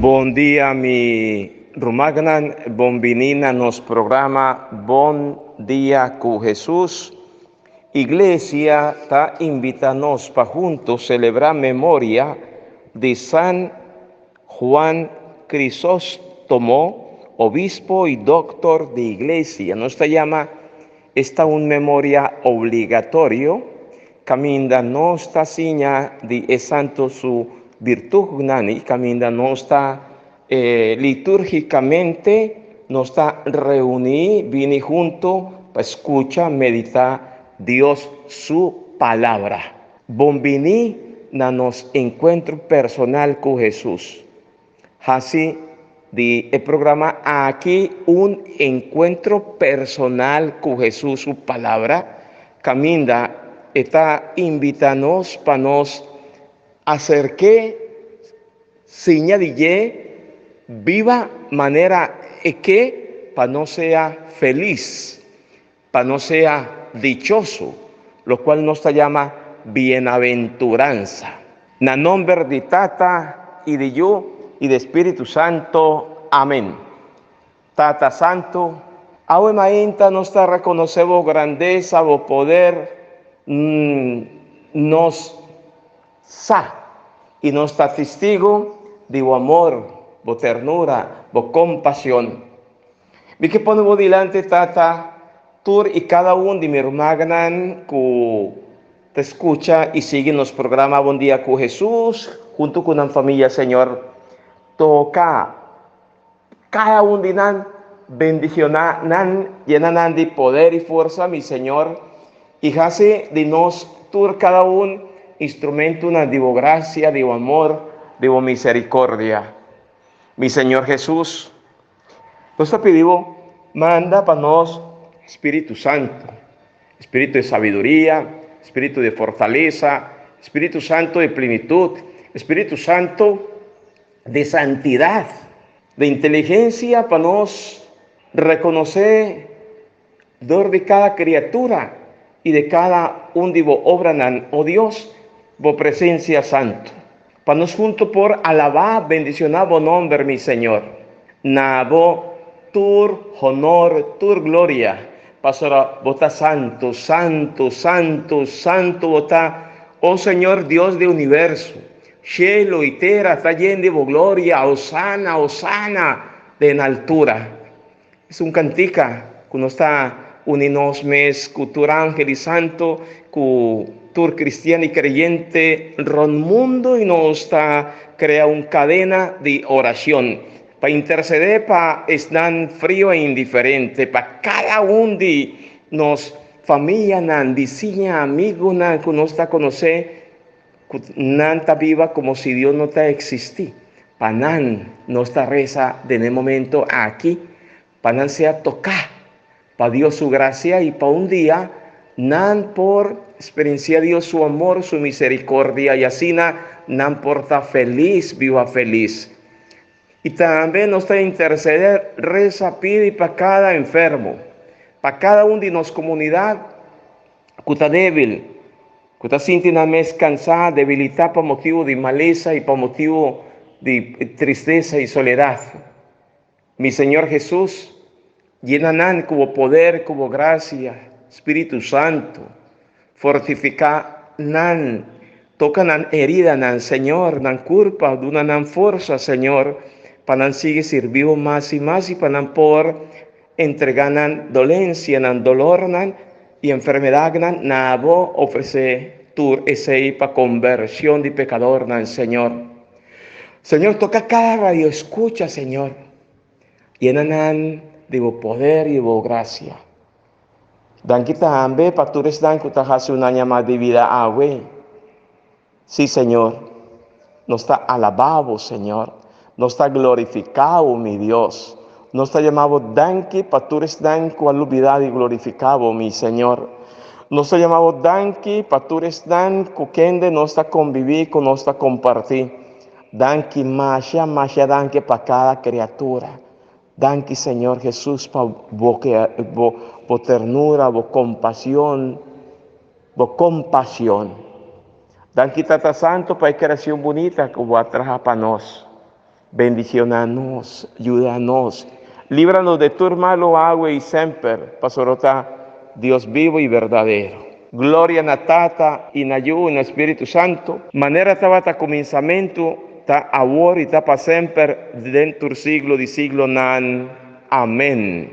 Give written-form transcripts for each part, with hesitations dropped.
Bom dia, mi rumagnan, bombinina nos programa Bom Dia com Jesus. Iglesia ta invitanos para juntos celebrar memoria de San Juan Crisóstomo, obispo y doctor de iglesia. Nos llama esta una memoria obligatorio, caminda nostra signa de santo su virtud nani, caminda nostra litúrgicamente, nos está reunir, vini junto para escuchar, meditar Dios su palabra. Bombini na nos encuentro personal con Jesús. Así el programa aquí un encuentro personal con Jesús, su palabra. Caminda está invitanos para nos acerque, seña viva manera que para no sea feliz, para no sea dichoso, lo cual nos llama bienaventuranza. Na nombre de Tata y de yo y de Espíritu Santo. Amén. Tata Santo, ahora mainta nos reconocemos grandeza o poder, nos sa y nos está testigo de tu amor, tu ternura, tu compasión. Vi que ponemos delante, Tata, tú y cada uno de mi hermagnan que te escucha y sigue los programas Buen Día con Jesús, junto con la familia, Señor. Toca cada uno de nan bendicionar, llenan de poder y fuerza, mi Señor, y hace de nos tú cada uno instrumento de gracia, de amor, de misericordia. Mi Señor Jesús, nos pedimos, manda para nos Espíritu Santo, Espíritu de sabiduría, Espíritu de fortaleza, Espíritu Santo de plenitud, Espíritu Santo de santidad, de inteligencia para nos reconocer de cada criatura y de cada undivo obra, oh Dios, por presencia santo. Para nos juntos por alabar, bendicionar vos nombre, mi Señor. Nabo, tur honor, tur gloria. Pastora, vota santo, santo, santo, santo, vota, oh Señor Dios del universo. Cielo y tierra está lleno de gloria, Osana, Osana, de en altura. Es un cantica que nos está unidos mes, cultura ángel y santo, cultura cristiana y creyente, ron mundo y nos está crea una cadena de oración. Para interceder, para estar frío e indiferente, para cada uno de nos familia, vecina, amigo, que nos está conocer, nanta viva como si Dios no está existido. Para nan no está reza de el momento aquí, para nan sea tocar, para Dios su gracia y para un día, nan por experiencia Dios su amor, su misericordia y así nan porta feliz, viva feliz. Y también nos está interceder, reza, pide para cada enfermo, para cada uno de nuestra comunidad que está débil, que está sintiendo mes cansada, debilitada por motivo de maleza y por motivo de tristeza y soledad. Mi Señor Jesús, llenan como poder, como gracia, Espíritu Santo, fortificar nan, toca nan herida nan, Señor, nan culpa, duna nan fuerza, Señor, para nan sigue servir más y más y para nan por entregar nan dolencia, nan dolor nan y enfermedad nan, nabo ofrece tur ese para conversión de pecador nan, Señor. Señor, toca cada radio, escucha, Señor, llenan de poder y de gracia. Dan kita ambe patures dan kita hace una llamada de vida awe. Sí, Señor, nos está alabado, Señor, nos está glorificado, mi Dios. Nos está llamado danki patures dan cual olvidado y glorificado, mi Señor. Nos está llamado danki patures dan kukende nos está convivir con nos está compartir. Danke masya danke para cada criatura. Danke, Señor Jesús, por ternura, por compasión, Danke, Tata Santo, para creación bonita que vos trajo para nos. Bendicionanos, ayúdanos. Líbranos de todo malo agua y siempre, pasorota, Dios vivo y verdadero. Gloria na Tata y na Yu, na Espíritu Santo. Manera tabata comenzamiento, ta ahora y ta para siempre, dentro del siglo di siglo nan. Amén.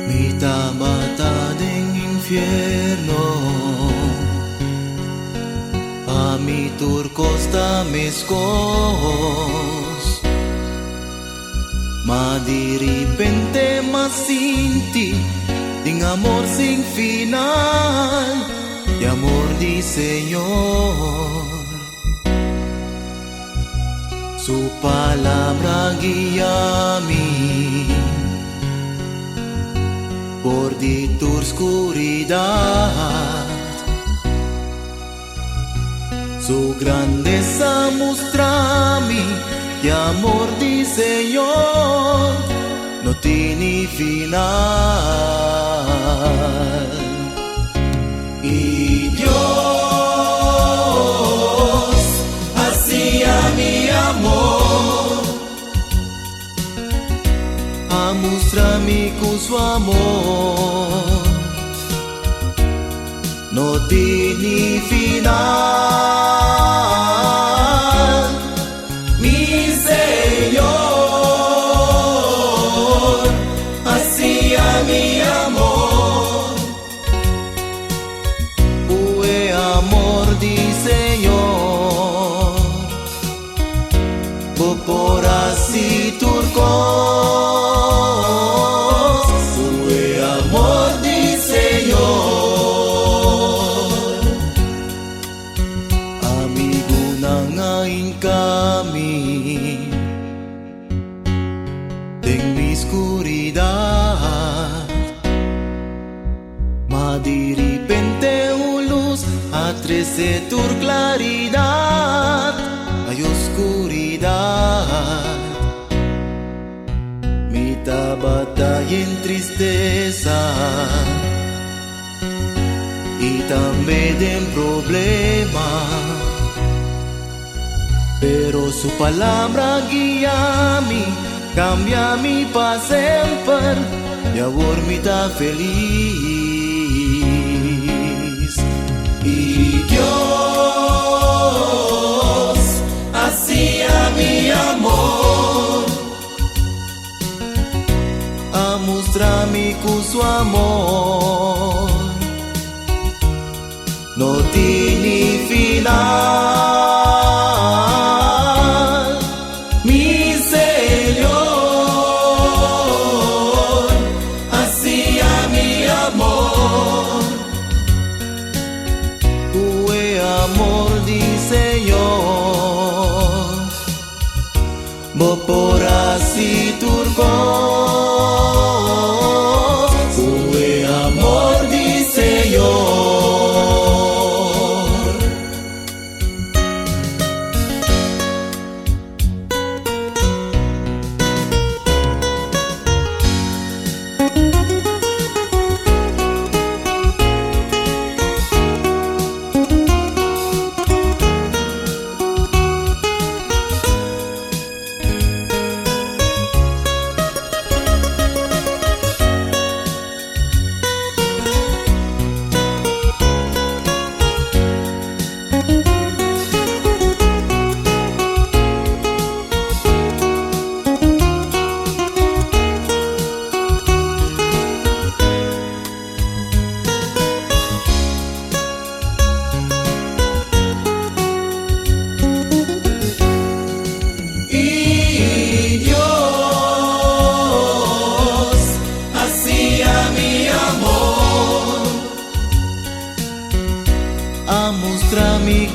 Mitad en infierno, a mi turcos da mis cos, ma di repente ma sinti, din amor sin final, y amor di Señor. Su palabra guía mí por di tu oscuridad. Su grandeza mostrami y amor di Señor no tiene final. Y Dios hacía mi amor, a mostrarme con su amor, no tiene final. Mi Señor hacía mi amor, fue amor di Señor, por así turcos, fue amor di Señor. Amigo nangain kami, en mi oscuridad, ma di repente luz atrece tu claridad, hay oscuridad, mitad batalla en tristeza y también en problema, pero su palabra guía mi, cambia mi pa siempre, y ahora mi ta feliz. Y Dios hacía mi amor, a mostrarme con su amor, no tiene final. Mi Señor hacía mi amor, fue amor di Señor, por así turcos, fue amor di Señor.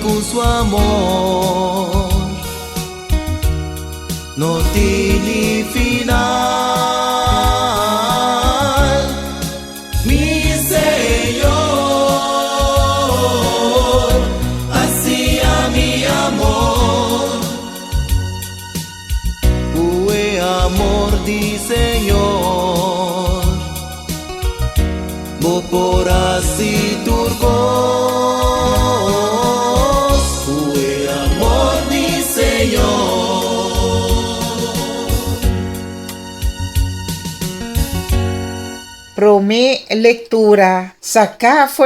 Con su amor no tiene final. Mi Señor leitura sa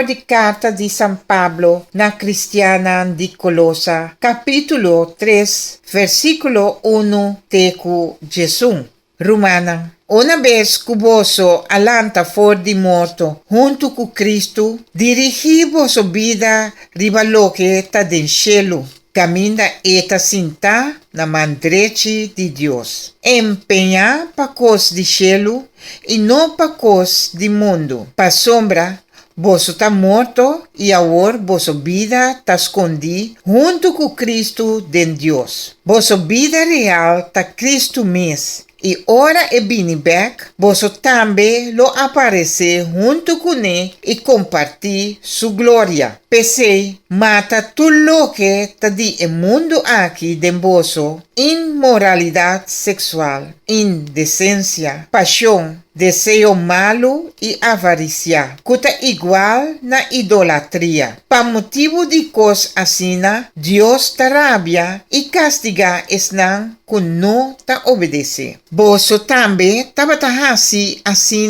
de carta de San Pablo na Cristiana de Colosa, capítulo 3, versículo 1 teco Jesus. Romana. Una vez cuboso alanta for de morto, junto com Cristo, dirigi vossa vida ribaloque ta den cielo. Caminha eta sinta na mandrete de Deus. Empenha pa cos de cielo e não pa cos de mundo. Pa sombra, vosso tá morto e agora vossa vida tá escondi junto com Cristo den Deus. Vossa vida real tá Cristo mesmo. E ora e bini back, vosso também lo aparecer junto com ele e compartir sua glória. Pensei, mata tudo que tá de mundo aqui de vosso, imoralidade sexual, indecência, paixão, desejo malo e avarícia, que é igual na idolatria. Pa motivo de coisa assim, Deus tá rabia e castiga esnan que não tá obedecer. Vosso também tava assim,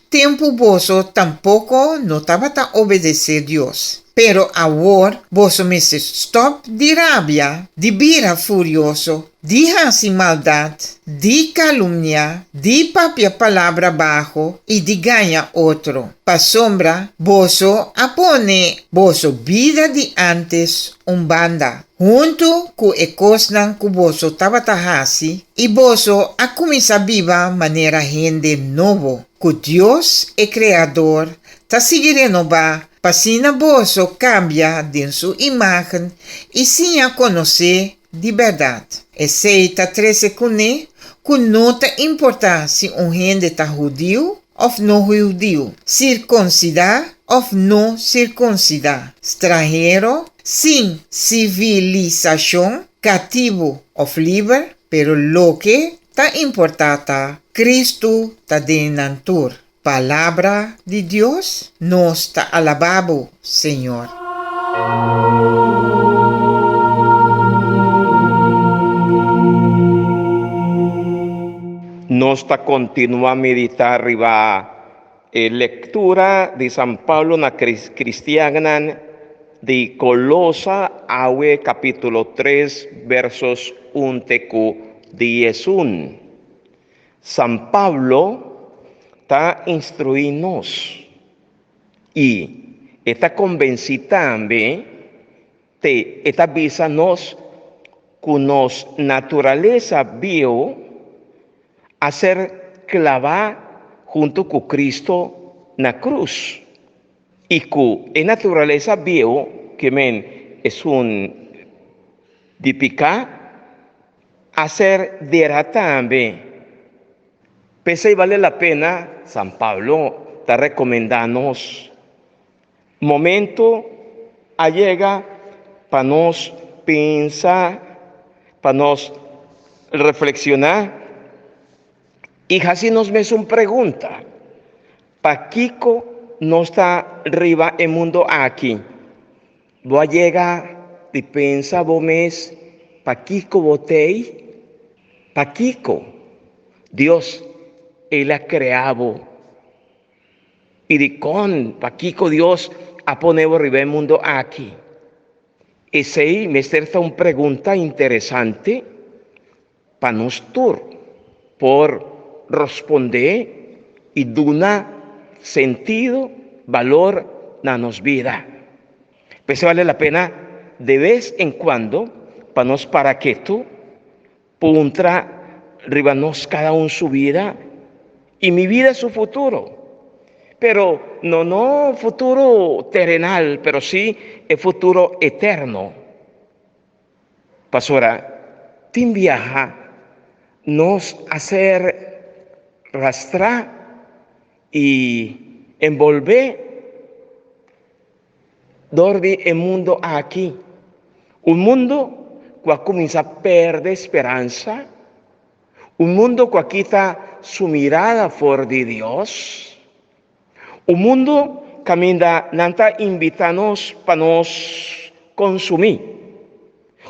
tempo vosso tampouco não tava obedecer Deus. Pero agora, vosso me stop de rabia, de bira furioso, de hasi maldade, de calúnia, de papia palavra bajo e de ganha outro. Pa sombra, vosso apone vosso vida de antes banda. Junto com e cosnan que vosso tabatahasi, e vosso a começar viva maneira rende novo, que Deus é criador, ta se renovar, Pasina vosso cambia de sua imagem e sim a conhecer de verdade. E seita 13 cune, que não te importa se gente está judio ou não judio, circuncidar ou não circuncidar, estrangeiro, sem civilização, cativo ou livre, pero lo que está importata, Cristo está denantur. Palabra de Dios nos te alabamos, Señor. Nos continua a meditar arriba lectura de San Pablo na Cristiana de Colosa, awe capítulo 3, versos 1 teco 10. San Pablo está instruindo-nos e está convencido também de está avisa-nos que nossa natureza bio a ser clavada junto com Cristo na cruz e que a natureza bio que de picar a ser derrota também. Pensei vale a pena, San Pablo está recomendando-nos momento a chega para nós pensar, para nós reflexionar e assim nos mesmo pergunta, para Kiko não está arriba o mundo aqui? Vou chegar de pensar vou mes, para Kiko botei, para Kiko, Deus Ele ha creado y de con Paquico Dios ha ponevo arriba el mundo aquí. Esa ahí me está una pregunta interesante para nosotros por responder y dar sentido, valor a nuestra vida. Pues vale la pena de vez en cuando para nos para que tú puntra arriba nos cada uno su vida y mi vida es su futuro. Pero no futuro terrenal, pero sí el futuro eterno. Pastora, tin viaja nos hacer rastrar y envolver dormir el mundo aquí. Un mundo que comienza a perder esperanza. Un mundo que quita su mirada fuera de Dios. Un mundo que nanta invita-nos para nos consumir.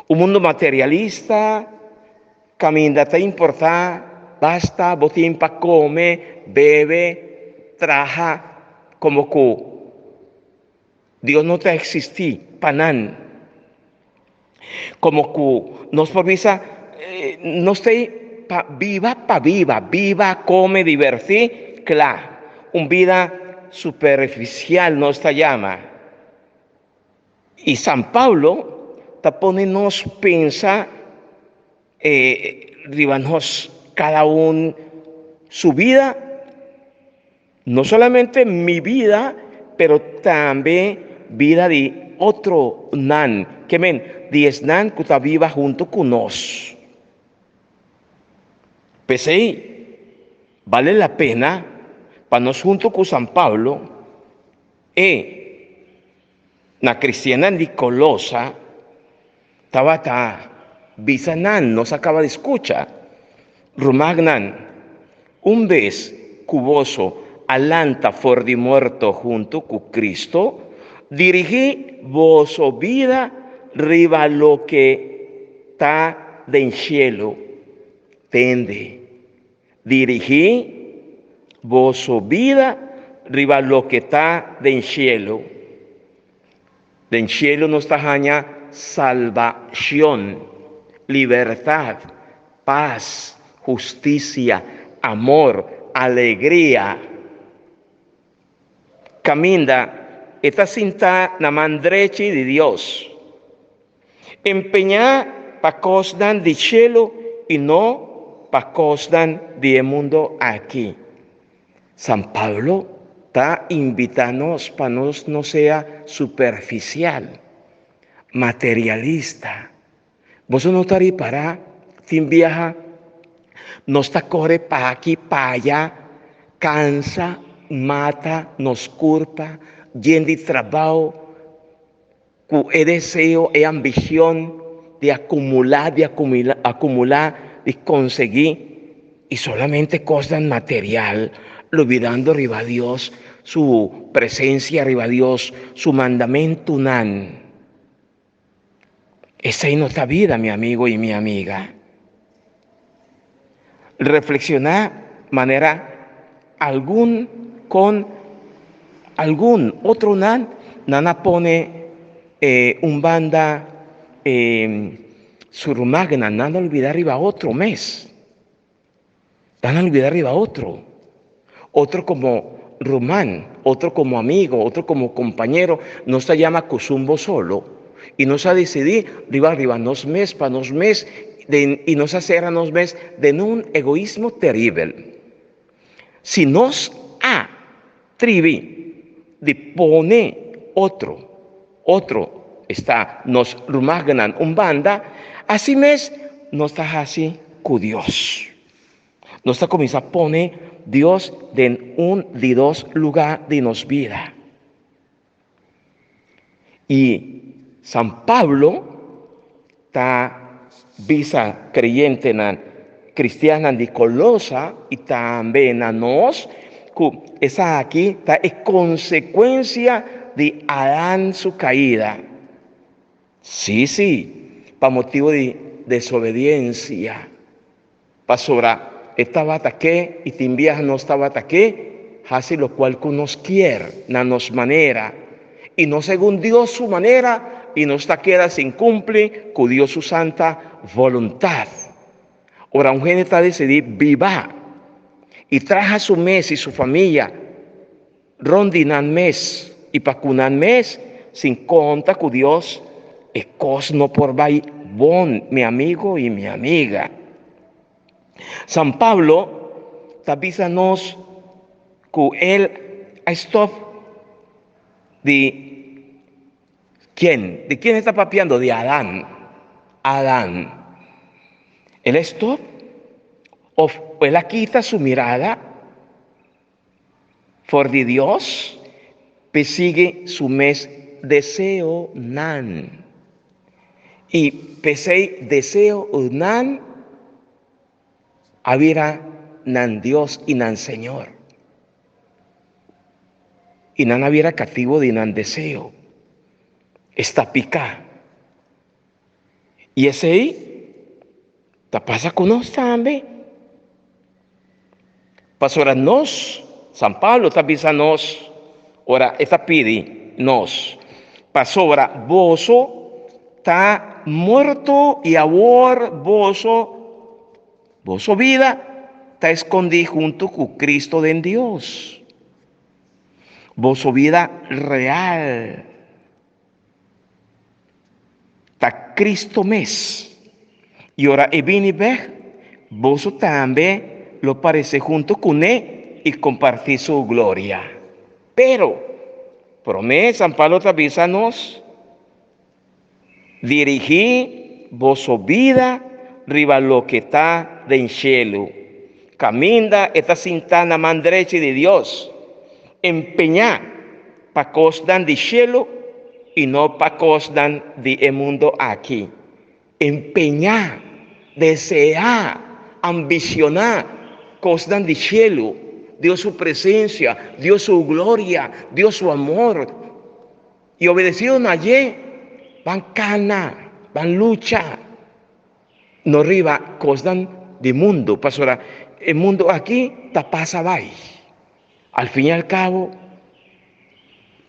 Un mundo materialista que te importa, basta, botín para comer, bebe, traja, como que Dios no te existí, panan. Como que nos provisa, no estoy viva, come, divertir, claro, una vida superficial no está llama. Y San Pablo te pone nos pensa, nos cada uno su vida, no solamente mi vida, pero también vida de otro nan, que men, diez nan que está viva junto con nos. Pues ahí, vale la pena para nos junto con San Pablo, na cristiana de Colosa, estaba bisanan, nos acaba de escuchar, rumagnan, un vez cuboso, alanta for de muerto junto con Cristo, dirigí voso vida riba lo que está del cielo, tende. Dirigí voso vida riba lo que está del cielo. Del cielo nos tajaña salvación, libertad, paz, justicia, amor, alegría. Caminda, esta cinta na mandrechi de Dios. Empeñar pa cosdan de cielo y no pa cosdan de mundo aquí. San Pablo está invitándonos para no sea superficial, materialista. Vos no estaréis para, sin viaja, no está corre para aquí, para allá, cansa, mata, nos culpa, lleno de trabajo, con el deseo y ambición de acumular, de conseguir, y solamente cosas material, olvidando arriba a Dios, su presencia arriba a Dios, su mandamiento nan. Esa es nuestra vida, mi amigo y mi amiga. Reflexionar manera con algún otro nana pone un banda surmagna, nada olvidar arriba otro mes, nada olvidar arriba otro como Román, otro como amigo, otro como compañero, no se llama Cosumbo solo, y nos ha decidido arriba nos mes, para nos mes, y nos hacer a nos mes de un egoísmo terrible. Si nos atrevi de poner otro está, nos rumagnan un banda, así mes, no está así con Dios. No está comienza a poner Dios en un de dos lugares de nos vida. Y San Pablo está visa creyente cristiana de Colosa y también a nos, esa aquí es consecuencia de Adán su caída. Sí, para motivo de desobediencia. Para sobrar, estaba ataque y timbias no estaba ataque, hace lo cual que nos quiere, na nos manera, y no según Dios su manera, y no está queda sin cumple con Dios su santa voluntad. Ahora un gente está decidido viva y traja su mes y su familia rondinan mes y pacunan mes sin conta con Dios es cosa no por vai bon, mi amigo y mi amiga. San Pablo tabizanos que él stop de quién, de quién está papiando, de Adán. Él stop o él quita su mirada por de Dios, persigue su mes deseo nan. Y pese deseo nan, habira nan Dios y nan Señor. Y nan habira cativo de nan deseo. Está pica. Y ese ahí, te pasa con nosotros también. Pasora nos, San Pablo está nos Ora, esta pidi nos. Pasora, voso está muerto y ahora voso vida está escondido junto con Cristo en Dios. Voso vida real. Está Cristo mes. Y ahora e vini ve, voso también lo parece junto con él y compartir su gloria. Pero, promesa, San Pablo avisa nos, dirigí voso vida riba lo que está en cielo. Caminda esta cintana man derecha de Dios. Empeñar pa cosdan de cielo y no pa cosdan de el mundo aquí. Empeñar, desear, ambicionar cosdan de cielo. Dios su presencia, Dios su gloria, Dios su amor. Y obedecieron ayer, van cana, van lucha. No arriba cosdan de mundo. Pastora, el mundo aquí ta pasa vai. Al fin y al cabo,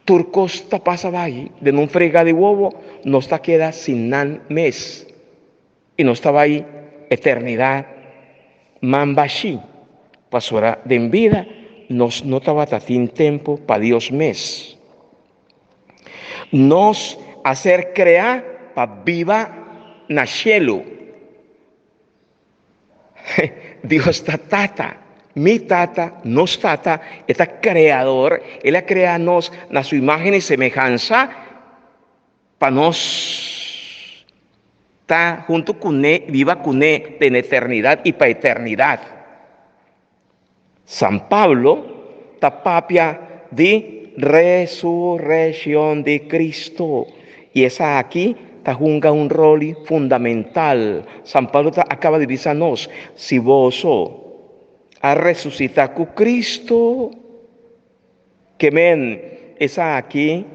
turcos ta pasa vai. De un frega de huevo, no está queda sin nan mes. Y no estaba ahí eternidad. Mambashi. Pastora, de en vida, nos no estaba tatín tiempo para Dios mes. Nos hacer crear para viva na cielo. Dios tata, mi tata, nos tata, está creador, él ha creado nos a su imagen y semejanza para nos estar junto con él, viva con él en eternidad y para eternidad. San Pablo está papia de resurrección de Cristo y esa aquí ta juega un rol fundamental. San Pablo acaba de decirnos, si vos a resucitar con Cristo, que men, esa aquí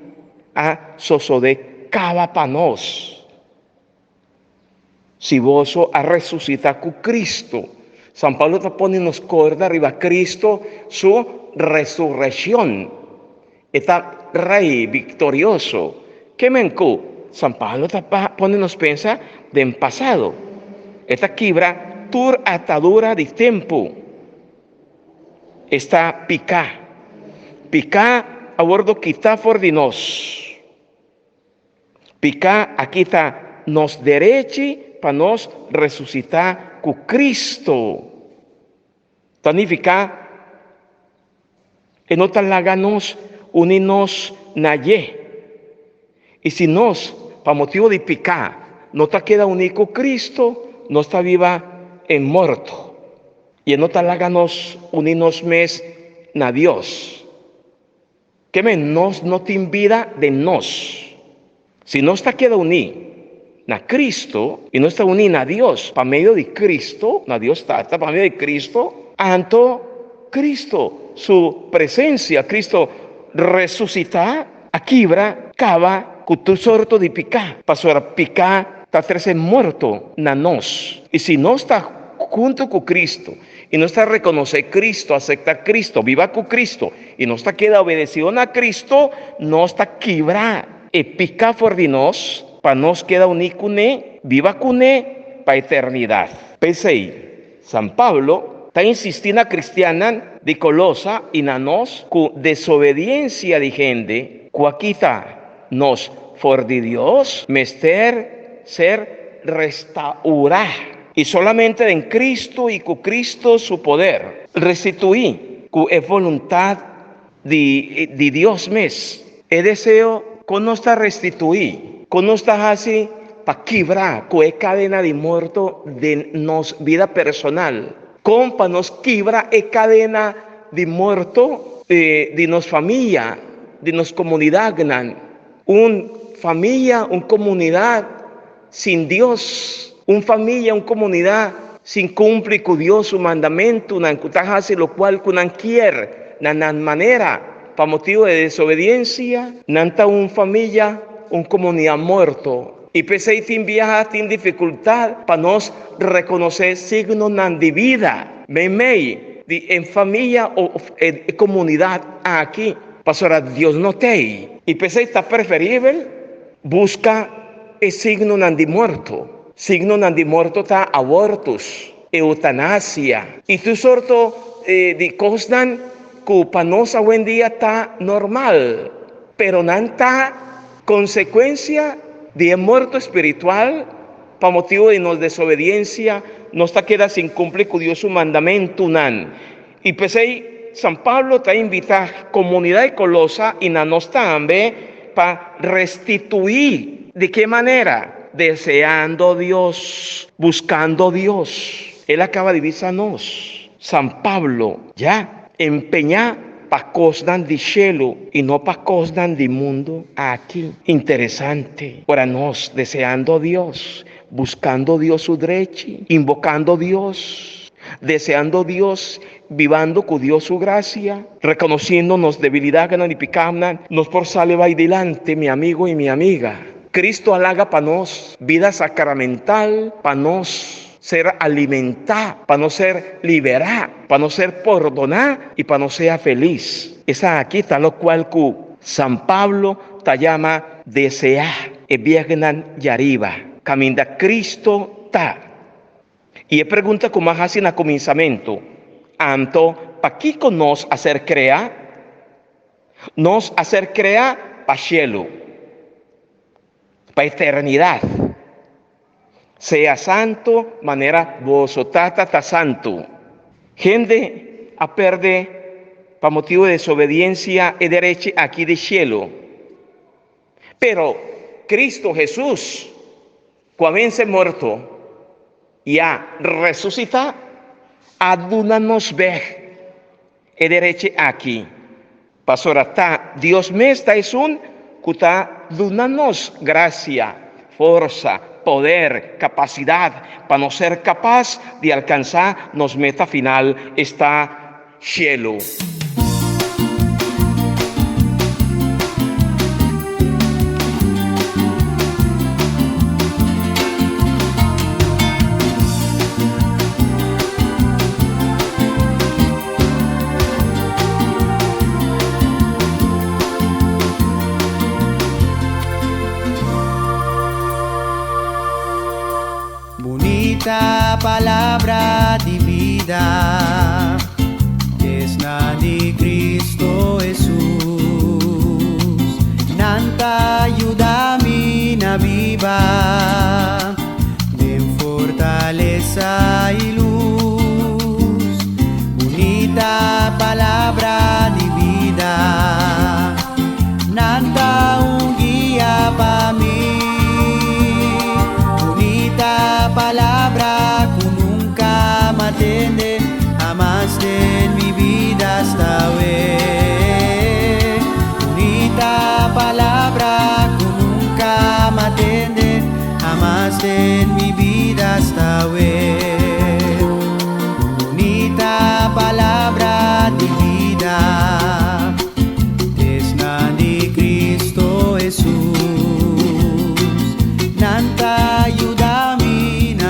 a soso de cava pa nos. Si vos a resucitar con Cristo, San Pablo está poniendo corda arriba a Cristo, su resurrección. Está rey victorioso. ¿Qué mencu? San Pablo está poniendo pensar de en pasado. Esta quibra tur atadura de tiempo. Está pica a bordo quita for de nos. Pica aquí está nos derechi para nos resucitar con Cristo. Significa que no tan laganos uninos naye. Y si nos, para motivo de picar, no te queda único Cristo, no está viva en muerto. Y no te laganos uninos mes na Dios. Que nos no te invida de nos. Si no está queda unido na Cristo y no está unido a Dios, para medio de Cristo, na Dios está para medio de Cristo, anto Cristo, su presencia, Cristo resucita, aquibra, cava, con tu sorto de picar, pasora picar, está trece muerto na nos. Y si no está junto con Cristo, y no está reconocer Cristo, aceptar Cristo, viva con Cristo, y no está queda obedecido a Cristo, no está quibra, y pica for de nos, para nos queda unicune, viva cune, para eternidad. Pensei, San Pablo está insistiendo a cristiana de Colosa y na nos con desobediencia de gente, cuaquita nos for de Dios, mester ser restaurar. Y solamente en Cristo y con Cristo su poder, restituir con voluntad de Dios mes. El deseo con no está restituir, con no está así para quebrar con cadena de muerto de nos vida personal. Con para nos quebra cadena de muerto de nos familia, de nos comunidad. Un familia, una comunidad sin Dios, una familia, una comunidad sin cumplir con Dios su mandamiento, hace lo cual no quiere, de manera, para motivo de desobediencia, nanta una familia, una comunidad muerto. Y pese a que viaja, tiene dificultad para nos reconocer signos de vida, en familia o en comunidad aquí. Pastora, Dios no te. Y pensé, está preferible, busca el signo de muerto. Signo de muerto está abortos, eutanasia. Y tu sorto de cosas que para nosotros hoy en día está normal. Pero no está consecuencia de muerto espiritual, para motivo de nuestra desobediencia, nos está queda sin cumplir con Dios su mandamiento. Y pensé, San Pablo te invita a comunidad de Colosa y a nos también para restituir. ¿De qué manera? Deseando Dios, buscando Dios. Él acaba de avisarnos. San Pablo, ya, empeña para cosas de cielo y no para cosas del mundo aquí. Interesante. Para nos, deseando Dios, buscando Dios su derecho, invocando Dios, deseando Dios, vivando con Dios su gracia, reconociéndonos debilidad que no picamos, nos por sale va adelante, mi amigo y mi amiga. Cristo halaga para nos vida sacramental, para nos ser alimentar, para no ser liberar, para no ser perdonar y para no ser feliz. Esa aquí está lo cual que San Pablo te llama desear, y vienen y arriba. Camina Cristo ta. Y él pregunta como hace en el comenzamiento, Anto, ¿para qué nos hacer crear? Nos hacer crear para cielo, para eternidad. Sea santo, manera vos tata ta santo. Gente a perder para motivo de desobediencia y derecho aquí de cielo. Pero Cristo Jesús, cuando se muerto, ya resucita, nos ver el derecho aquí. Pastora, Dios me está es un que está dándonos gracia, fuerza, poder, capacidad, para no ser capaz de alcanzar nos meta final, está cielo. Palabra de vida es na de Cristo Jesús, nanta ayuda mina viva, de fortaleza y luz, bonita palabra de vida, nanta un guía para mí. Palabra que nunca me atiende, jamás en mi vida hasta hoy. Bonita palabra que nunca me atiende, jamás en mi vida hasta hoy. Bonita palabra de vida, es na de Cristo Jesús, nanta ayuda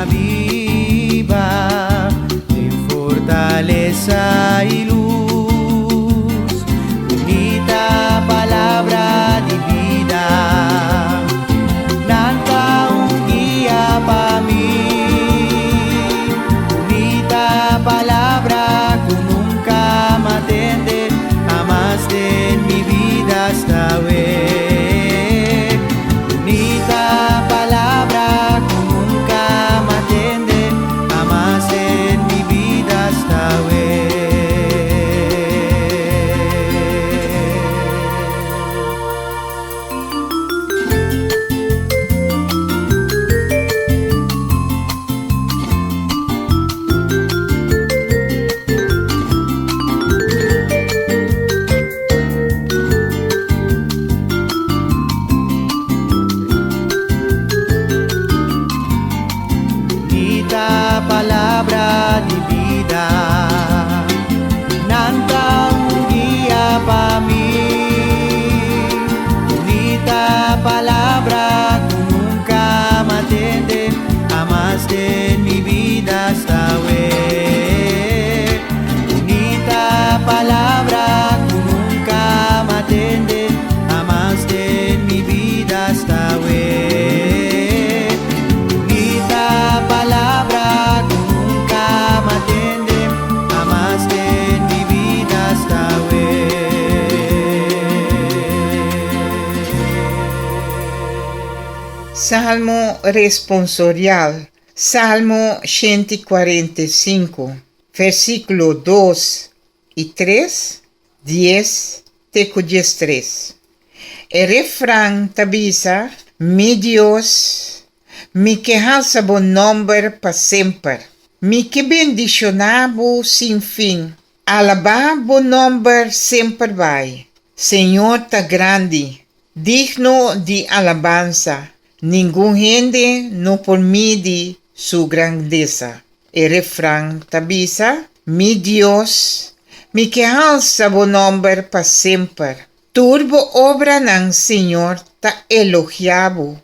viva, de fortaleza y luz, bonita palabra de vida, nanta un guía para mí, Salmo responsorial. Salmo 145, versículo 2 y 3, 10, teco 3. El refrán tabisa, mi Dios, mi que alza bon nombre pa sempre, mi que bendicionabo sin fin, alaba bon nombre sempre vai. Senhor tá grande, digno de alabanza, ningún gente no permite su grandeza. El refrán tabisa, mi Dios, mi que alza bon nombre pa sempre. Turbo obra ng Senhor ta elogiabo,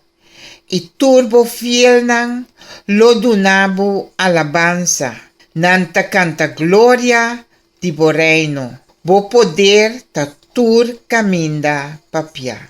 y turbo fiel nang lo dunabo alabanza, nanta canta gloria di bo reino, bo poder ta tur caminda papia.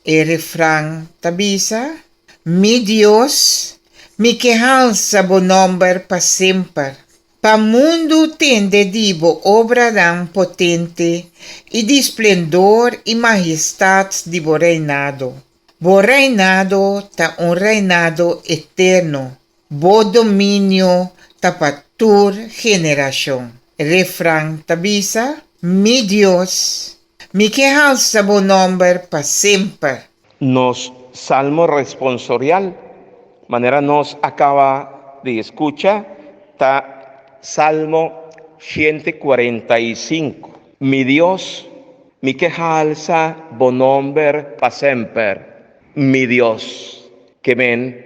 El refrán tabisa, mi Dios, mi que alza bo nombre pa sempre. Pa mundo tende dibo obra dan potente e de esplendor e majestade de bo reinado. Bo reinado ta un reinado eterno. Bo dominio ta pa tur generación. Refrán tabisa, mi Dios, mi que alza bo nombre pa sempre. Nos salmo responsorial, manera nos acaba de escuchar, ta Salmo 145. Mi Dios, mi que alza bon nombre pa sempre. Mi Dios, que ven,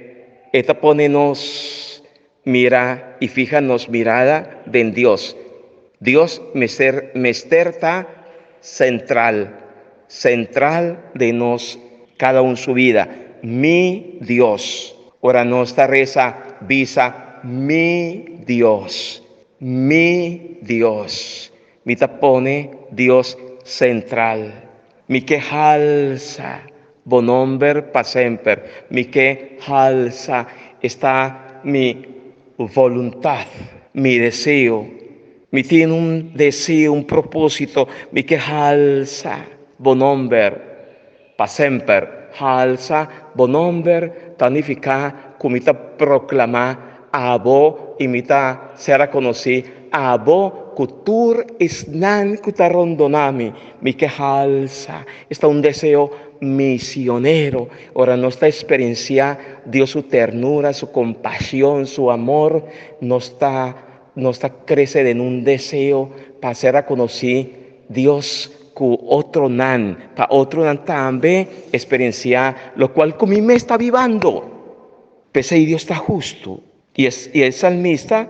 esta ponenos mira y fíjanos mirada de en Dios. Dios mesterta central de nos cada uno su vida. Mi Dios. Ora nuestra reza visa mi Dios. Mi Dios, mi pone Dios central, mi que alza bon nombre pa sempre, mi que alza está mi voluntad, mi deseo, mi tiene un deseo, un propósito, mi que alza bon nombre pa sempre, alza bon nombre, significa comita proclamar abo imita será conocí abo kutur isnan kutarondonami mi que alza está un deseo misionero. Ahora nuestra experiencia Dios su ternura, su compasión, su amor nos crece en un deseo para ser a conocer Dios ku otro nan también experiencia lo cual como me está vivando pese y Dios está justo. Y el salmista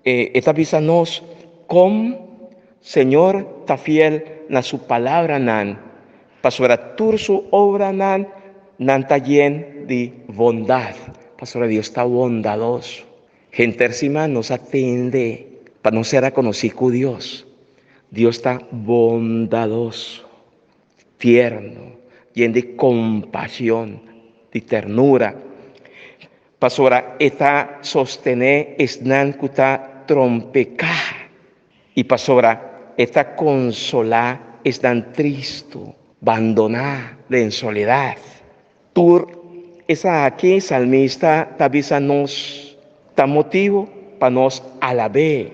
etavísanos como Señor está fiel na su palabra nan, pasora tur su obra nan está llena de bondad. Pasora Dios está bondadoso. Gente encima nos atiende para no ser a conocer con Dios. Dios está bondadoso, tierno, lleno de compasión, de ternura. Pasora, esta sostener esnan kuta trompeca. Y pasora, esta consolar esnan tristo, abandonar en soledad. Tur, esa aquí, salmista, tabisa nos, ta motivo para nos alabe.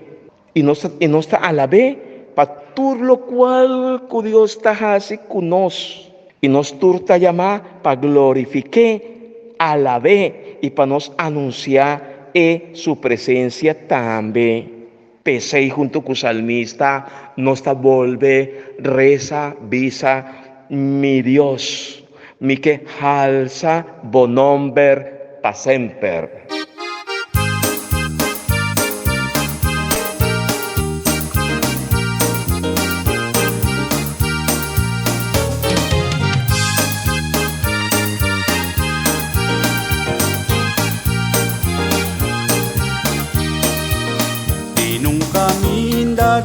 Y nos alabe, para tur lo cual que Dios está así con nos. Y nos tur ta llama para glorifique. Alabé y para nos anunciar su presencia también. Pese y junto con salmista nos volve reza visa mi Dios, mi que alza bon nombre pa sempre.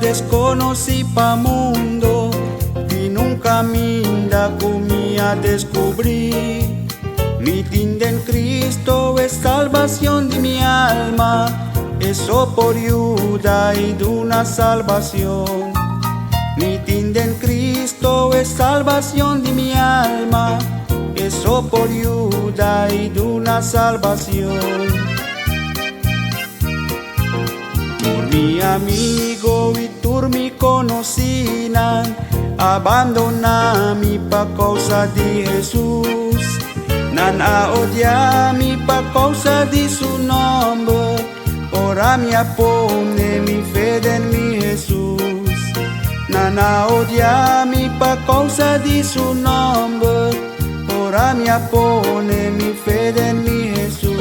Desconocí pa mundo y nunca minda comía descubrí. Mi tinda en Cristo es salvación de mi alma, eso por ayuda y de una salvación. Mi tinda en Cristo es salvación de mi alma, eso por ayuda y de una salvación. Por mi amigo y tur mi conocinan, abandona mi pa causa de Jesús. Nan a odia mi pa causa de su nombre, ora mi pone mi fe en mi Jesús. Nan a odia mi pa causa de su nombre, ora mi pone mi fe en mi Jesús.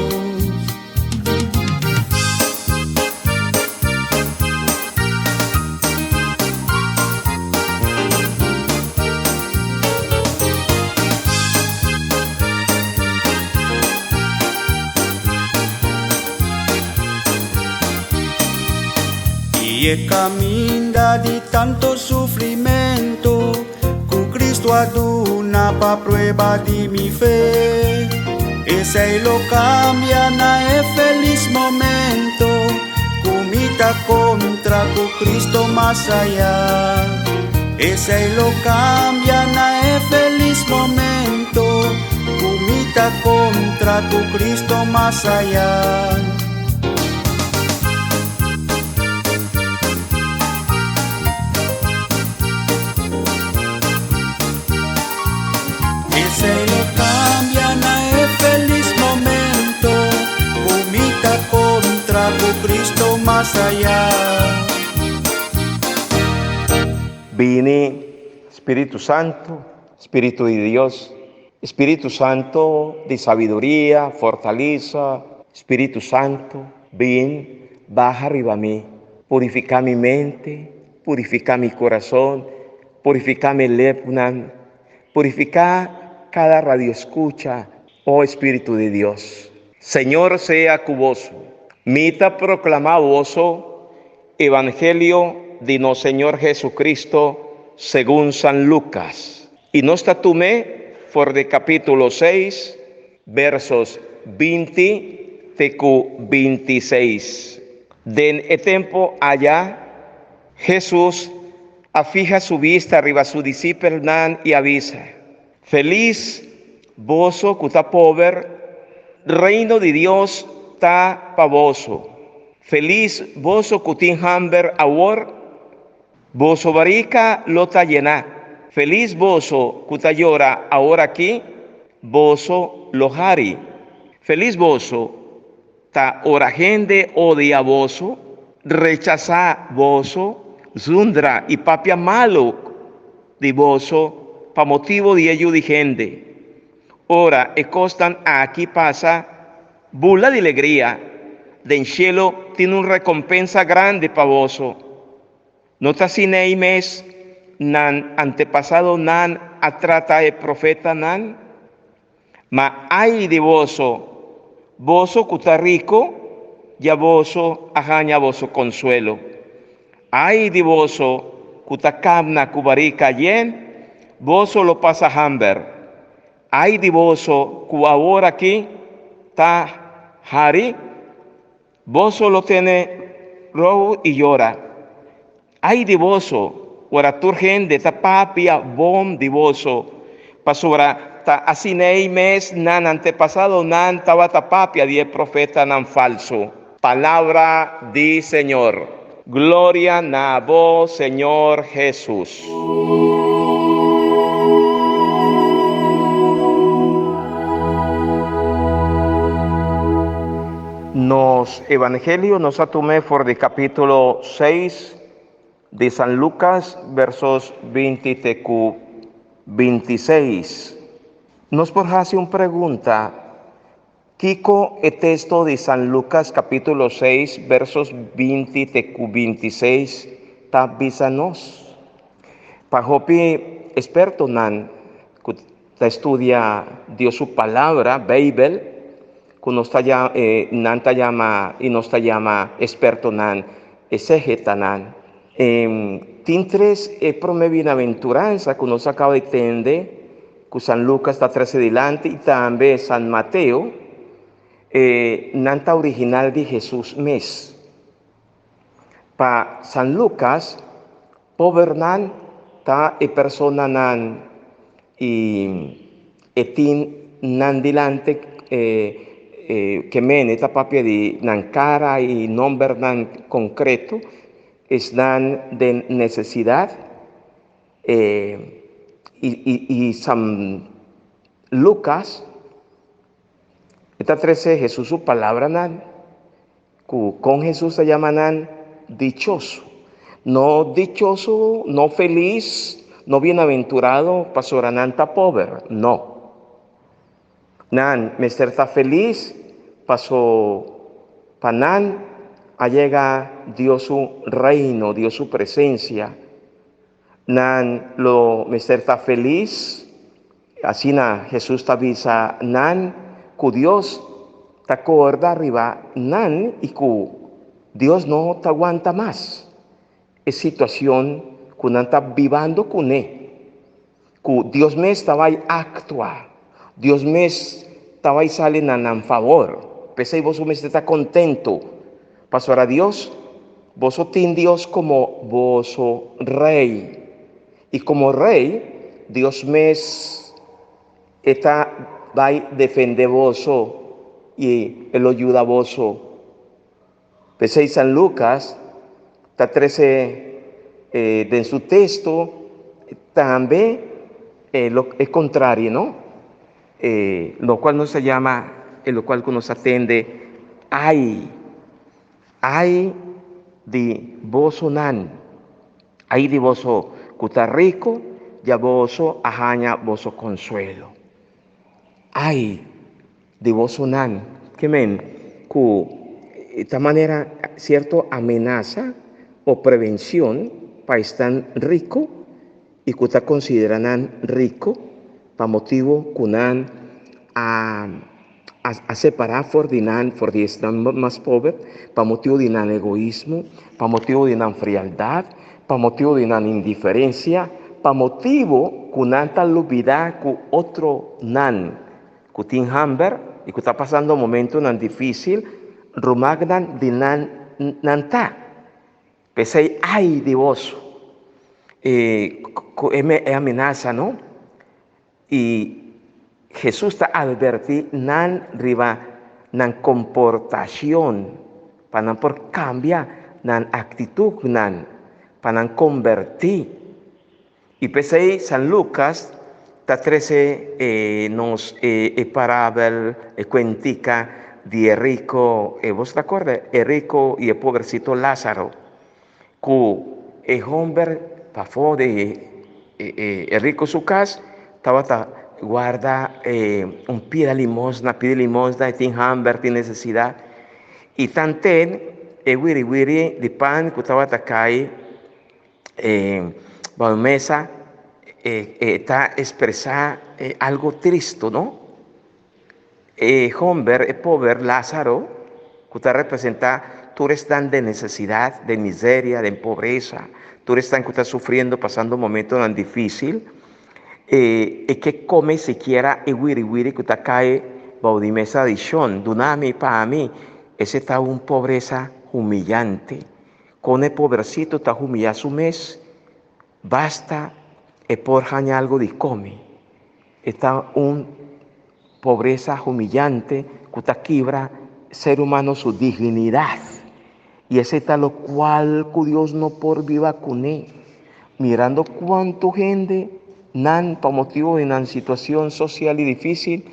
Y camina de tanto sufrimiento, con Cristo aduna pa prueba de mi fe. Ese lo cambia na feliz momento, comita contra con Cristo más allá. Ese lo cambia na feliz momento, comita contra con Cristo más allá. Se lo cambian a feliz momento, comita contra Cristo más allá. Vine, Espíritu Santo, Espíritu de Dios, Espíritu Santo de sabiduría, fortaleza, Espíritu Santo, ven, baja arriba a mí, purifica mi mente, purifica mi corazón, purifica mi lepnan, purifica cada radio escucha, oh Espíritu de Dios. Señor sea cuboso, mita proclama voso, Evangelio de no Señor Jesucristo, según San Lucas. Y no está tume, for de capítulo 6, versos 20 tecu 26. Den e tiempo allá, Jesús afija su vista arriba a su discípulo y avisa: feliz voso cuta pobre, reino de Dios ta pavoso. Feliz voso cutin hamber awor, voso barica lo ta llena. Feliz voso cuta llora ahora aquí, voso lo hari. Feliz voso ta ora gente odia voso, rechaza voso, zundra y papia malo de voso, pa motivo de ello de gente. Ora e costan aquí pasa bula de alegría, de en cielo tiene una recompensa grande pa voso. No ta sinei mes nan antepasado nan atrata e profeta nan, ma ay de voso cuta rico, ya voso ajaña voso consuelo. Ay de voso cuta camna cubarica yen, voso lo pasa hamber. Ay de voso cu ahora aquí ta hari, voso lo tiene rojo y llora. Ay de voso, ora turgente ta papia bom de voso, pasora ta asinei mes nan antepasado nan taba ta papia die profeta nan falso. Palabra di Señor. Gloria a vos, Señor Jesús. Nos Evangelio nos atume por de capítulo 6 de San Lucas, versos 20 tecu 26. Nos por hace una pregunta. Kiko el texto de San Lucas capítulo 6, versos 20 tecu 26, tabisanos. Pajopi experto nan, que estudia Dios su palabra, Bible, que nos llama experto nan, exegetanan. Tintres prome bienaventuranza que nos acaba de entender, que San Lucas está 13 delante y también San Mateo, nanta original de Jesús mes. Pa San Lucas, pobernan ta persona nan y etin nan dilante que men esta papia di nan cara y nombre nan concreto es nan de necesidad y San Lucas esta 13 Jesús su palabra nan con Jesús se llama nan dichoso, no dichoso, no feliz, no bienaventurado, pasorananta pobre, no. Nan, mester está feliz, pasó panan, allega Dios su reino, Dios su presencia. Nan, lo mester está feliz, así na Jesús está visa, nan, cu Dios te acorda arriba, nan, y cu Dios no te aguanta más. Es situación que nan está vivando con él. Cu Dios me estaba ahí actua. Dios me estaba ahí sale en favor. Pese y vos me está contento. Pasó a Dios. Vos tin Dios como vos rey. Y como rey, Dios me está va a defender vos y él lo ayuda a vos. Pese y San Lucas, está 13 en su texto, también lo es contrario, ¿no? Lo cual no se llama, lo cual nos atende, ay de voso nan, ay de voso cuta rico, ya voso ajaña voso consuelo. Ay de voso nan, que men, de esta manera, cierto, amenaza o prevención para estar rico y que está consideran rico para motivo que a separar por estar más pobre, para motivo de egoísmo, para motivo de frialdad, para motivo de indiferencia, para motivo que tal olvidar que otro nan, que tiene hambre y que está pasando un momento tan difícil, rumagnan de nanta. Pensé, ay de vos, es amenaza, ¿no? Y Jesús está advertir nan riba nan comportación para por cambiar nan actitud nan para nan convertir. Y pensé San Lucas está 13 nos parábola cuentica de rico, ¿vos te acuerdas? El rico y el pobrecito Lázaro, que el hombre pasó de el rico su casa, estaba guarda un pide limosna, y tiene hambre, tiene necesidad, y tanten el wiri de pan que estaba acá bajo mesa, está expresar algo triste, ¿no? Hombre, el pobre Lázaro, que está representa, tú eres tan de necesidad, de miseria, de pobreza, tú eres tan que estás sufriendo, pasando un momento tan difícil, que come siquiera el wiri que está cae bajo de mesa de shon, dunami para mí, ese está una pobreza humillante. Con el pobrecito está humillado su mes, basta por jañar algo de come. Está una pobreza humillante que está quibra ser humano su dignidad. Y ese está lo cual que Dios no por viva con él. Mirando cuánto gente nan para motivo de una situación social y difícil,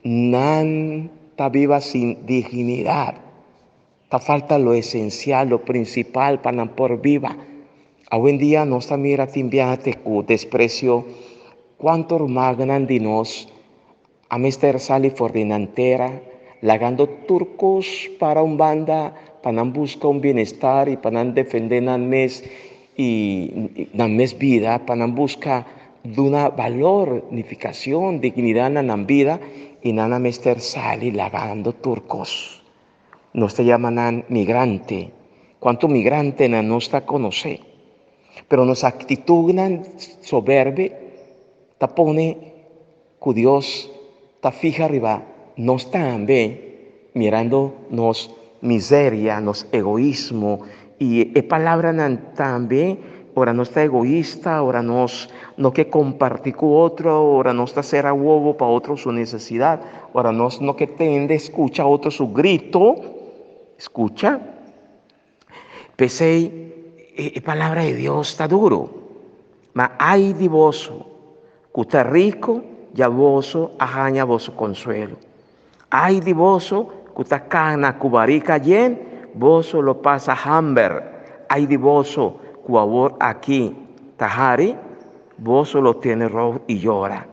nan está viva sin dignidad. Está falta lo esencial, lo principal para nan por viva. Hoy en día no está mira timbiate con desprecio cuánto magnan de nos a mister sali for dinantera, lagando turcos para un banda, para buscar un bienestar y para defender nan mes y nan mes vida, para buscar de una valorificación, dignidad en la vida y nana mister sali lagando turcos. No se llaman migrante. ¿Cuánto migrante no está conocer? Pero nos actitud soberbe, ta pone que Dios ta fija arriba, nos también mirando nos miseria, nos egoísmo y palabra también ora não está egoísta, ora não quer compartir com outro, ora não está ser a huevo para outro sua necessidade, ora não quer tende escucha outro seu grito, escucha. Pensei, a palavra de Deus está duro, mas ai de vosso, que está rico, ya vosso arranha vosso consuelo. Ai de vosso, que está cana cubarica yen, vosso lo pasa hamber. Ai de vosso, que favor aquí tahari, vosso lo tiene rojo y llora.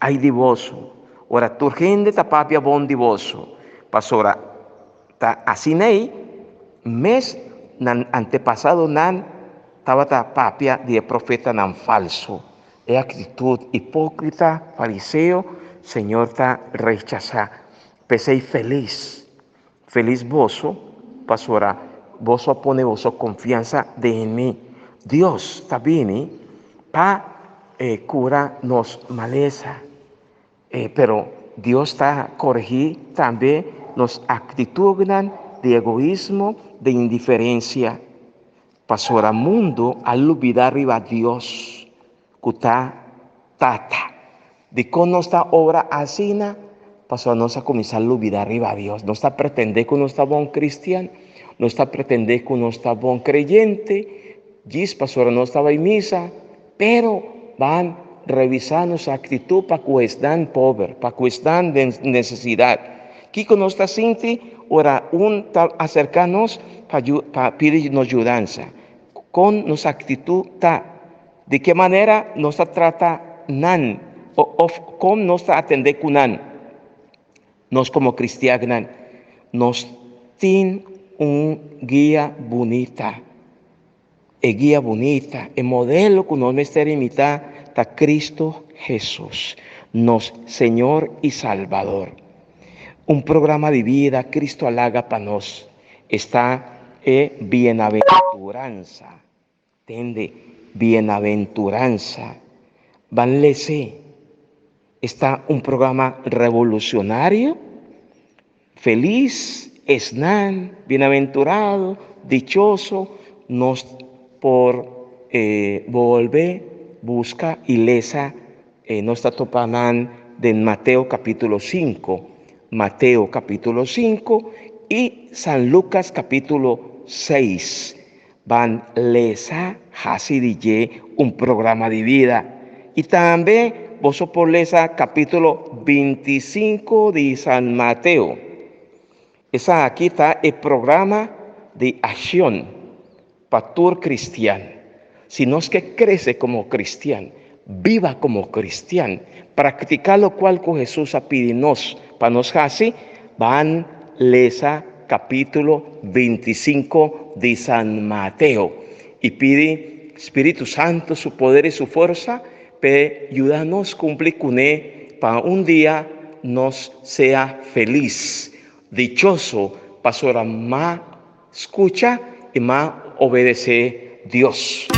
Ai de vosso, ora turgende ta papia bon de vosso, pasora ta asinei, mes nan antepasado nan tava ta papia de profeta nan falso. É actitud hipócrita, fariseo, Senhor está rechazar. Pensei feliz vosso, pastora, vosso pone vosso confiança en mí. Dios está vindo para curar nos maleza, pero Dios está corregir também nos actitudes de egoísmo, de indiferencia. Pastora, mundo al olvidar arriba a Dios. Kuta tata. De con nuestra obra asina, pasó a nos a comenzar a olvidar arriba a Dios. No está pretender que no está buen cristiano, no está pretender que no está buen creyente. Diz, pastora, no estaba en misa, pero van revisando su actitud para que están pobres, para que están de necesidad. Kiko no está sinti, ora acercarnos para pedirnos ayudanza. Con nuestra actitud ta. De qué manera nos trata nan, o cómo nos atende con nan. Nos como cristianos, nos tiene un guía bonita. Guía bonita, el modelo que nos me imitar está Cristo Jesús, nos Señor y Salvador. Un programa de vida, Cristo halaga para nos, está bienaventuranza, ¿entiende? Bienaventuranza, vanlese, está un programa revolucionario, feliz, esnan, bienaventurado, dichoso, nos por volver, busca y lesa, nos está topando de Mateo capítulo 5, y San Lucas capítulo 6. Van lesa hasidille un programa de vida. Y también vos por lesa capítulo 25 de San Mateo. Esa aquí está el programa de acción para todo cristiano. Si no es que crece como cristiano, viva como cristiano, practicar lo cual con Jesús ha pedido para nos así, van lesa capítulo 25 de San Mateo y pide Espíritu Santo su poder y su fuerza para ayudarnos a cumplir con él para un día nos sea feliz, dichoso, pastora más escucha y más obedece Dios.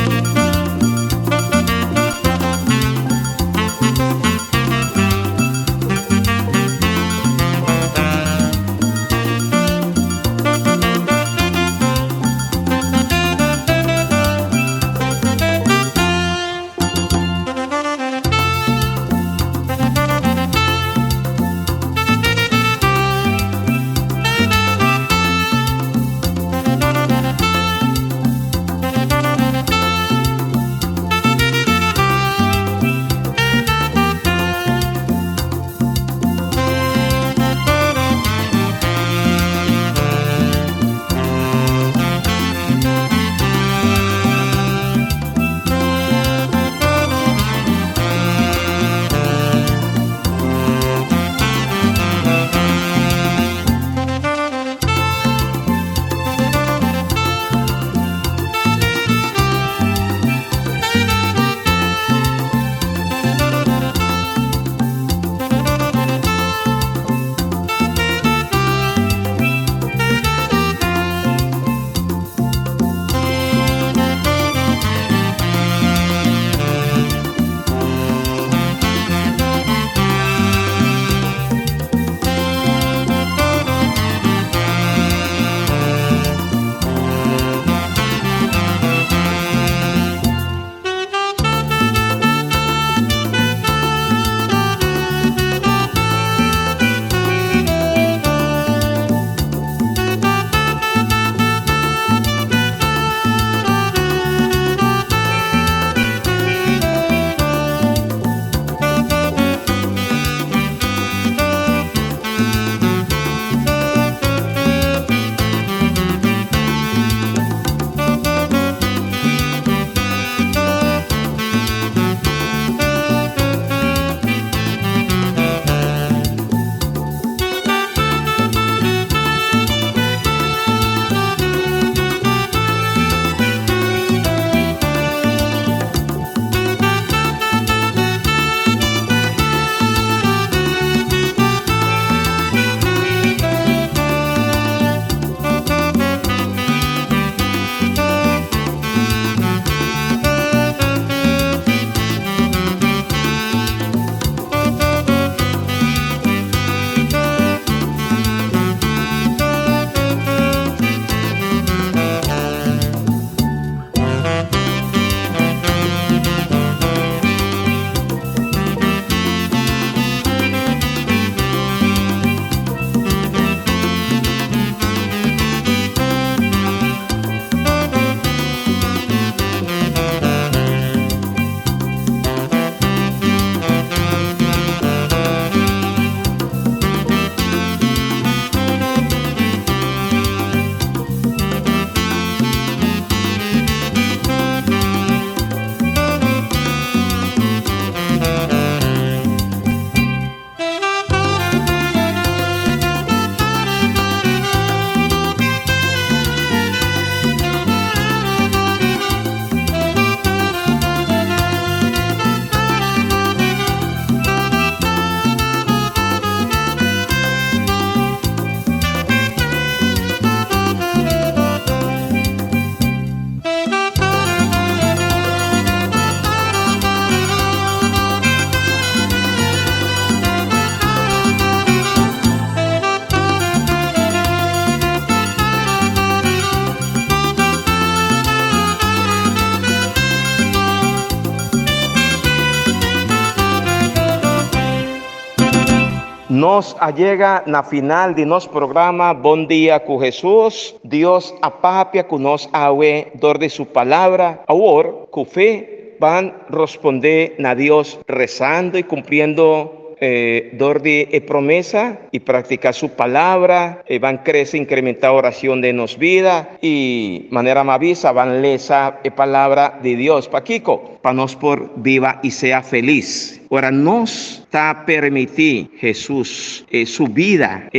Nos allega na final de nosso programa Bom Dia com Jesus. Deus apapia com nós awe dor de sua palavra. Agora, com fé, van responder na Deus rezando e cumpriendo dor de promesa y practicar su palabra, van crecer, incrementar oración de nos vida y manera mavisa van lesa palabra de Dios pa Kiko, pa nos por viva y sea feliz. Ahora nos está permitir Jesús su vida,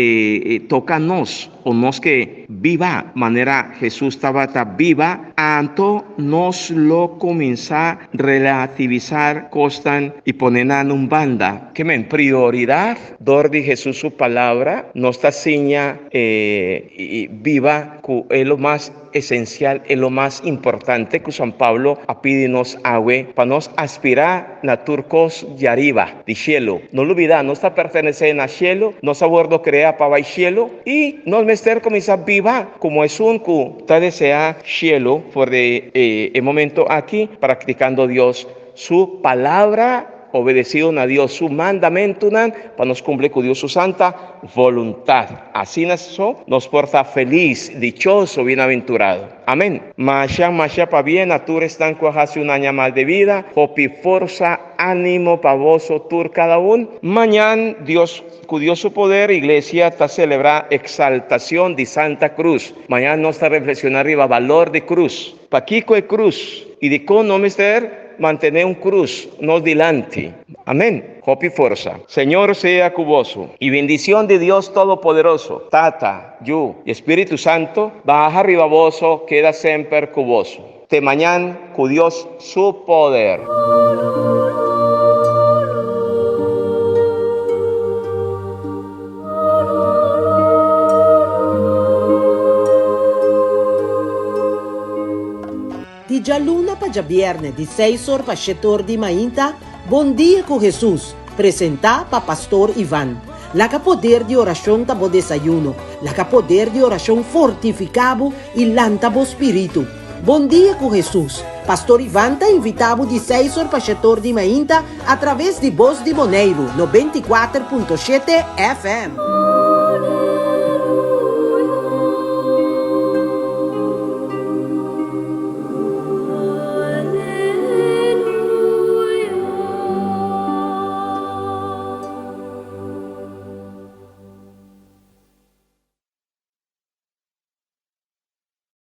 toca-nos, o nos que viva, manera Jesús estaba viva, anto nos lo comienza a relativizar, costan y ponen en un banda. Que men prioridad, dor de Jesús su palabra, nos está seña y viva, que es lo más esencial, es lo más importante que San Pablo a pedirnos agua para nos aspirar a turcos de arriba, de cielo. No lo olvidar, no está perteneciendo al cielo, no se abordo crear para el cielo y no meter comenzar viva como es un que está desea cielo por el momento aquí practicando Dios su palabra, obedecido a Dios su mandamiento para nos cumplir con Dios su santa voluntad. Así nos porta feliz, dichoso, bienaventurado. Amén. Masha pa bien, a tur están hace un año más de vida, hopi fuerza, ánimo pa vos tur cada uno. Mañana Dios, con Dios su poder, iglesia está celebrar exaltación de Santa Cruz. Mañana nos está reflexionar arriba valor de cruz. Pa Kiko de cruz y de con no mister mantener un cruz, no delante. Amén. Hope y fuerza. Señor sea cuboso. Y bendición de Dios Todopoderoso, Tata, Yu y Espíritu Santo, baja arriba voso, queda siempre cuboso. Te mañana, con Dios su poder. Di già luna pa già viernes, di 6 horas pa 7 horas di mainta, Bom Dia con Jesús, presenta pa Pastor Iván. La que poder de oración tabo desayuno, la que poder de oración fortificado y lantabo espíritu. Bom Dia con Jesús. Pastor Iván te invitado de 6 horas pa 7 horas di mainta a través de Voz de Moneiro, 94.7 FM.